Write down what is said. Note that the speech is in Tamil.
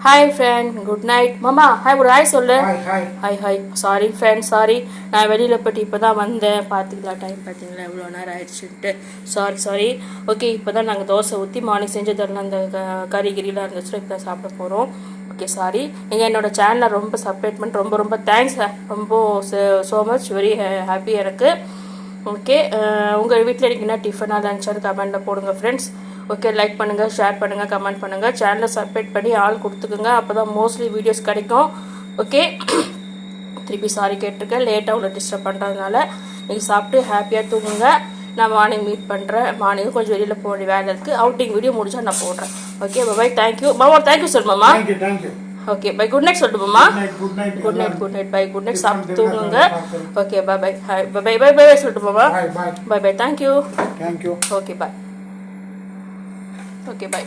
Hi friend, good night. மாமா ஹாய், ஒரு ஹாய் சொல்லு. Hi hi. Sorry friend, sorry. நான் வெளியில் போய்ட்டு இப்போ தான் வந்தேன். பார்த்துக்கலாம், டைம் பார்த்தீங்களா எவ்வளோ நேரம் ஆயிடுச்சுன்ட்டு. சாரி. ஓகே, இப்போ தான் நாங்கள் தோசை ஊற்றி மார்னிங் செஞ்சதெல்லாம் அந்த கறிலாம் இருந்துச்சு, இப்போ தான் சாப்பிட போகிறோம். Okay, sorry. நீங்கள் என்னோடய சேனலை ரொம்ப சப்ஸ்கிரைப் பண்ணிட்டு ரொம்ப தேங்க்ஸ். ரொம்ப ஸோ மச், வெரி ஹாப்பி எனக்கு. ஓகே, உங்கள் வீட்டில் எனக்கு என்ன டிஃபனாக லஞ்சான்னு கமெண்ட்டில் போடுங்க ஃப்ரெண்ட்ஸ். ஓகே, லைக் பண்ணுங்கள், ஷேர் பண்ணுங்கள், கமெண்ட் பண்ணுங்கள். சேனலை சப்ஸ்கிரைப் பண்ணி ஆள் கொடுத்துக்குங்க, அப்போ தான் மோஸ்ட்லி வீடியோஸ் கிடைக்கும். ஓகே, திருப்பி சாரி கேட்டிருக்கேன், லேட்டாக உங்களை டிஸ்டர்ப் பண்ணுறதுனால. நீங்கள் சாப்பிட்டு ஹாப்பியாக தூங்குங்க. நான் மார்னிங் மீட் பண்ணுறேன். மார்னிங் கொஞ்சம் வெளியில் போக வேண்டிய வேலை இருக்குது. அவுட்டிங் வீடியோ முடிச்சா நான் போடுறேன். Okay, bye. தேங்க்யூ மாமா. தேங்க்யூ சொல்லு மாமா. Okay, bye. குட் நைட் சொல்லிட்டு மாமா. Good night bye. Good night. சாப்பிட்டு தூங்குங்க. Okay, bye. ஹாய், பை சொல்லிட்டு மாமா. Bye. Thank you. Okay, bye. Okay, bye.